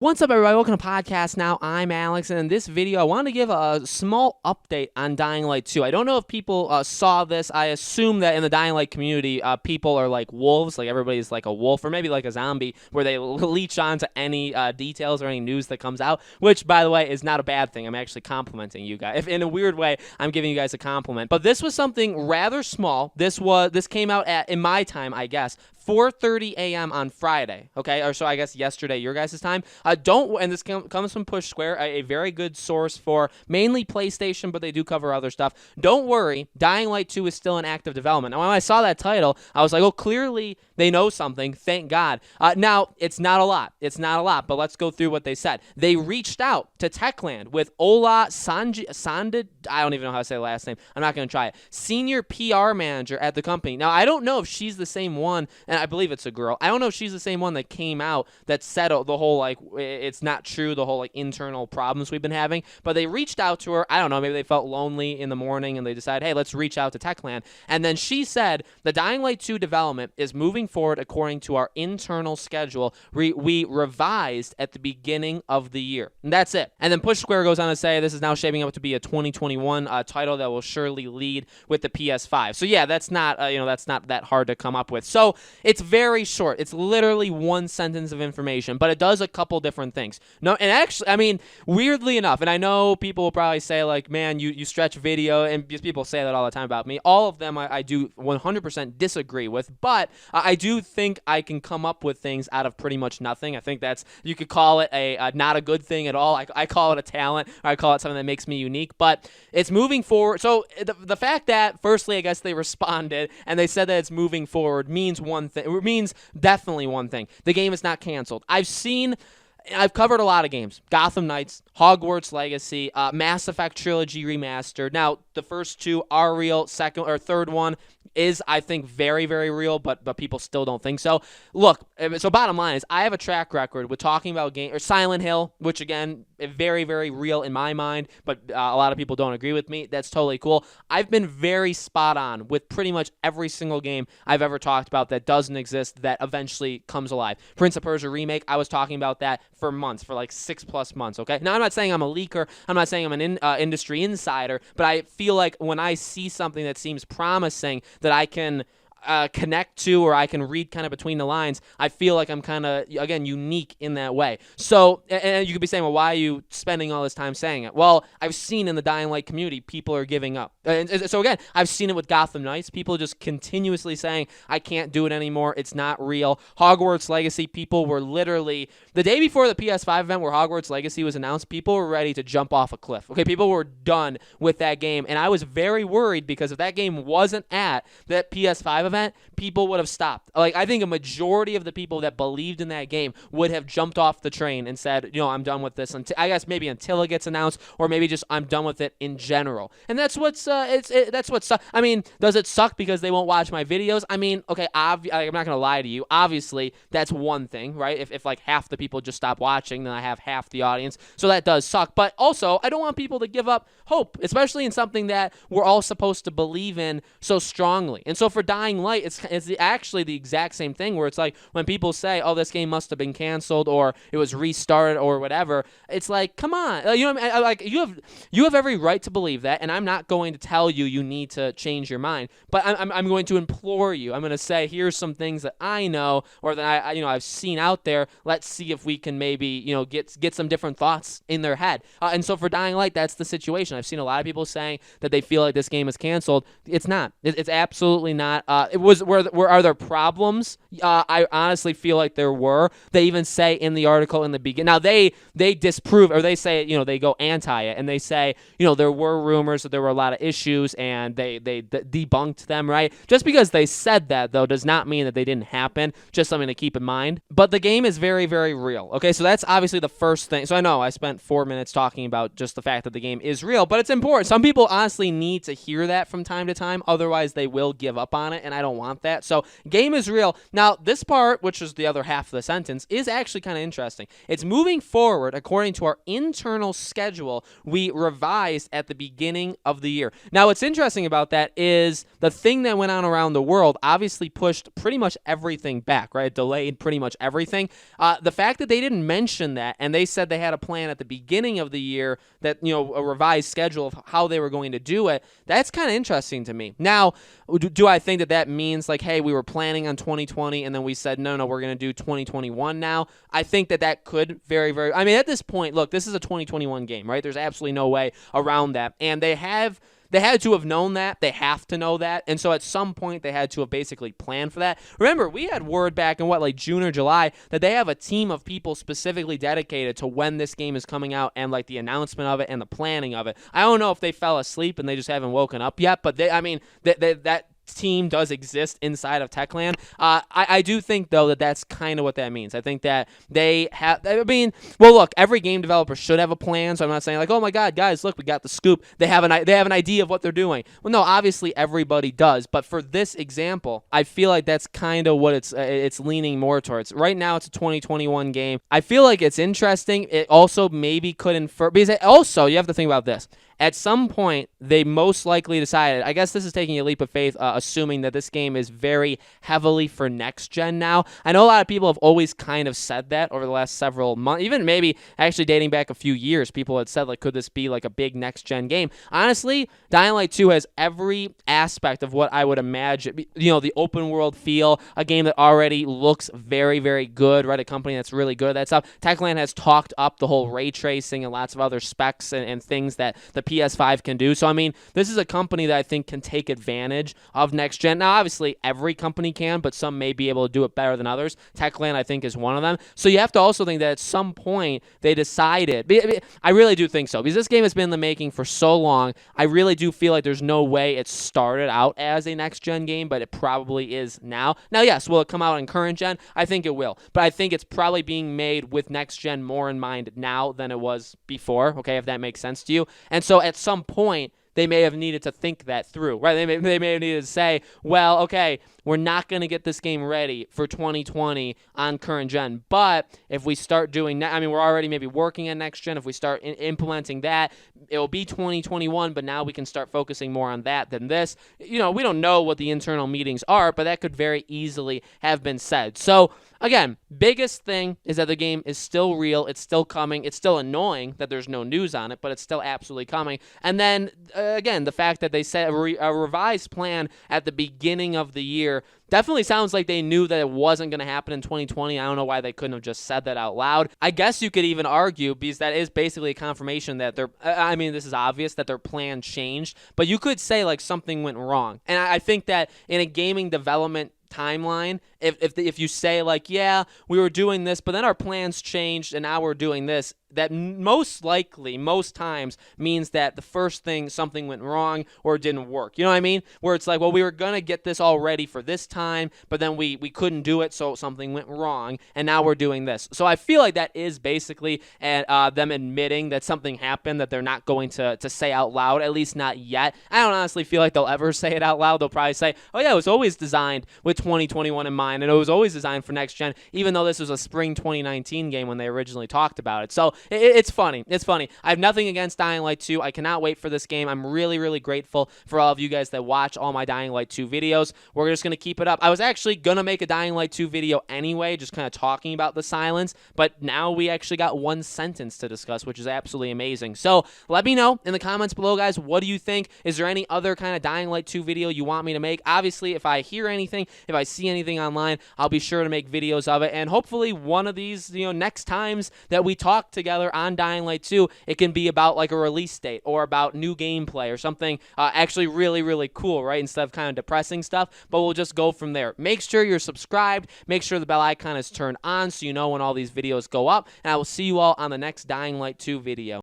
What's up, everybody? Welcome to Podcast Now. I'm Alex, and in this video, I want to give a small update on Dying Light 2. I don't know if people saw this. I assume that in the Dying Light community, people are like wolves, like everybody's like a wolf, or maybe like a zombie, where they leech on to any details or any news that comes out, which, by the way, is not a bad thing. I'm actually complimenting you guys. If in a weird way, I'm giving you guys a compliment. But this was something rather small. This came out in my time, I guess, 4:30 a.m. on Friday, okay? Or so I guess yesterday, your guys' time. And this comes from Push Square, a very good source for mainly PlayStation, but they do cover other stuff. Don't worry, Dying Light 2 is still in active development. Now, when I saw that title, I was like, oh, clearly they know something. Thank God. Now, it's not a lot. But let's go through what they said. They reached out to Techland with Ola Sandid. I don't even know how to say the last name. I'm not going to try it. Senior PR manager at the company. Now, I don't know if she's the same one, and I believe it's a girl. I don't know if she's the same one that came out that said the whole, like, it's not true, the whole, like, internal problems we've been having. But they reached out to her. I don't know. Maybe they felt lonely in the morning, and they decided, hey, let's reach out to Techland. And then she said, the Dying Light 2 development is moving forward according to our internal schedule. We revised at the beginning of the year. And that's it. And then Push Square goes on to say this is now shaping up to be a 2021 title that will surely lead with the PS5. So yeah, that's not that's not that hard to come up with. So it's very short. It's literally one sentence of information, but it does a couple different things. No, and actually, I mean, weirdly enough, and I know people will probably say like, man, you stretch video, and people say that all the time about me. All of them I do 100% disagree with, but I do think I can come up with things out of pretty much nothing. I think you could call it a not a good thing at all. I call it a talent, or I call it something that makes me unique, but it's moving forward. So the fact that, firstly, I guess they responded and they said that it's moving forward means one thing. It means definitely one thing. The game is not canceled. I've covered a lot of games. Gotham Knights, Hogwarts Legacy, Mass Effect Trilogy Remastered. Now, the first two are real. Third one is, I think, very, very real, but people still don't think so. Look, so bottom line is I have a track record with talking about Silent Hill, which, again, very, very real in my mind, but a lot of people don't agree with me. That's totally cool. I've been very spot on with pretty much every single game I've ever talked about that doesn't exist that eventually comes alive. Prince of Persia Remake, I was talking about that for months, for like 6+ months, okay? Now, I'm not saying I'm a leaker. I'm not saying I'm an industry insider, but I feel like when I see something that seems promising that I can connect to, or I can read kind of between the lines, I feel like I'm kind of, again, unique in that way. So, and you could be saying, well, why are you spending all this time saying it? Well, I've seen in the Dying Light community, people are giving up. And so again, I've seen it with Gotham Knights, people just continuously saying, I can't do it anymore, it's not real. Hogwarts Legacy, people were literally, the day before the PS5 event where Hogwarts Legacy was announced, people were ready to jump off a cliff. Okay, people were done with that game, and I was very worried because if that game wasn't at that PS5 event, people would have stopped. Like, I think a majority of the people that believed in that game would have jumped off the train and said, I'm done with this. I guess maybe until it gets announced, or maybe just I'm done with it in general. And that's what's that's what sucks. I mean, does it suck because they won't watch my videos? I mean, okay, I'm not gonna lie to you. Obviously, that's one thing, right? If like half the people just stop watching, then I have half the audience. So that does suck. But also, I don't want people to give up hope, especially in something that we're all supposed to believe in so strongly. And so for Dying Light, it's actually the exact same thing, where it's like when people say, oh, this game must have been canceled or it was restarted or whatever, it's like, come on. You know what I mean? Like, you have every right to believe that, and I'm not going to tell you need to change your mind, but I'm going to implore you. I'm going to say, here's some things that I know, or that I've seen out there. Let's see if we can maybe get some different thoughts in their head. And so for Dying Light, that's the situation. I've seen a lot of people saying that they feel like this game is canceled. It's not. It's absolutely not. Are there problems? I honestly feel like there were. They even say in the article in the beginning. Now they disprove, or they say, they go anti it, and they say, there were rumors that there were a lot of issues, and they debunked them, right? Just because they said that, though, does not mean that they didn't happen. Just something to keep in mind. But the game is very, very real. Okay, so that's obviously the first thing. So I know I spent 4 minutes talking about just the fact that the game is real, but it's important. Some people honestly need to hear that from time to time. Otherwise, they will give up on it. And I don't want that. So game is real. Now, this part, which is the other half of the sentence, is actually kind of interesting. It's moving forward according to our internal schedule we revised at the beginning of the year. Now, what's interesting about that is the thing that went on around the world obviously pushed pretty much everything back, right? It delayed pretty much everything. The fact that they didn't mention that and they said they had a plan at the beginning of the year that, a revised schedule of how they were going to do it, that's kind of interesting to me. Now, do I think that means like, hey, we were planning on 2020 and then we said, no, we're going to do 2021 now? I think that could I mean, at this point, look, this is a 2021 game, right? There's absolutely no way around that. And they had to have known that. They have to know that. And so at some point, they had to have basically planned for that. Remember, we had word back in June or July that they have a team of people specifically dedicated to when this game is coming out and like the announcement of it and the planning of it. I don't know if they fell asleep and they just haven't woken up yet, but that team does exist inside of Techland. I do think, though, that's kind of what that means. I think that they have, look, every game developer should have a plan, so I'm not saying like, oh my God, guys, look, we got the scoop. They have an idea of what they're doing. Well, no, obviously everybody does, but for this example, I feel like that's kind of what it's leaning more towards. Right now, it's a 2021 game. I feel like it's interesting. It also maybe could infer, because also, you have to think about this. At some point, they most likely decided, I guess this is taking a leap of faith, assuming that this game is very heavily for next gen now. I know a lot of people have always kind of said that over the last several months, even maybe actually dating back a few years. People had said, like, could this be like a big next gen game? Honestly, Dying Light 2 has every aspect of what I would imagine, the open world feel, a game that already looks very, very good, right? A company that's really good at that stuff. Techland has talked up the whole ray tracing and lots of other specs and things that the PS5 can do. So, I mean, this is a company that I think can take advantage of next gen. Now, obviously, every company can, but some may be able to do it better than others. Techland, I think, is one of them. So you have to also think that at some point they decided, I really do think so, because this game has been in the making for so long. I really do feel like there's no way it started out as a next gen game, but it probably is now. Now, yes, will it come out in current gen? I think it will, but I think it's probably being made with next gen more in mind now than it was before, okay, if that makes sense to you. And so at some point, they may have needed to think that through, right? They may have needed to say, well, okay, we're not going to get this game ready for 2020 on current gen, but if we start doing that, I mean, we're already maybe working on next gen. If we start implementing that, it will be 2021, but now we can start focusing more on that than this. We don't know what the internal meetings are, but that could very easily have been said. So, again, biggest thing is that the game is still real. It's still coming. It's still annoying that there's no news on it, but it's still absolutely coming. And then, again, the fact that they set a revised plan at the beginning of the year definitely sounds like they knew that it wasn't going to happen in 2020. I don't know why they couldn't have just said that out loud. I guess you could even argue, because that is basically a confirmation that this is obvious that their plan changed, but you could say like something went wrong. And I think that in a gaming development timeline, if you say like, yeah, we were doing this, but then our plans changed and now we're doing this, that most likely, most times, means that the first thing, something went wrong or it didn't work. You know what I mean? Where it's like, well, we were going to get this all ready for this time, but then we couldn't do it, so something went wrong, and now we're doing this. So I feel like that is basically them admitting that something happened that they're not going to say out loud, at least not yet. I don't honestly feel like they'll ever say it out loud. They'll probably say, oh yeah, it was always designed with 2021 in mind, and it was always designed for next gen, even though this was a spring 2019 game when they originally talked about it. So it's funny. It's funny. I have nothing against Dying Light 2. I cannot wait for this game. I'm really, really grateful for all of you guys that watch all my Dying Light 2 videos. We're just going to keep it up. I was actually going to make a Dying Light 2 video anyway, just kind of talking about the silence, but now we actually got one sentence to discuss, which is absolutely amazing. So let me know in the comments below, guys, what do you think? Is there any other kind of Dying Light 2 video you want me to make? Obviously, if I hear anything, if I see anything online, I'll be sure to make videos of it, and hopefully one of these, next times that we talk together on Dying Light 2, it can be about like a release date or about new gameplay or something actually really, really cool, right? Instead of kind of depressing stuff, but we'll just go from there. Make sure you're subscribed. Make sure the bell icon is turned on so you know when all these videos go up, and I will see you all on the next Dying Light 2 video.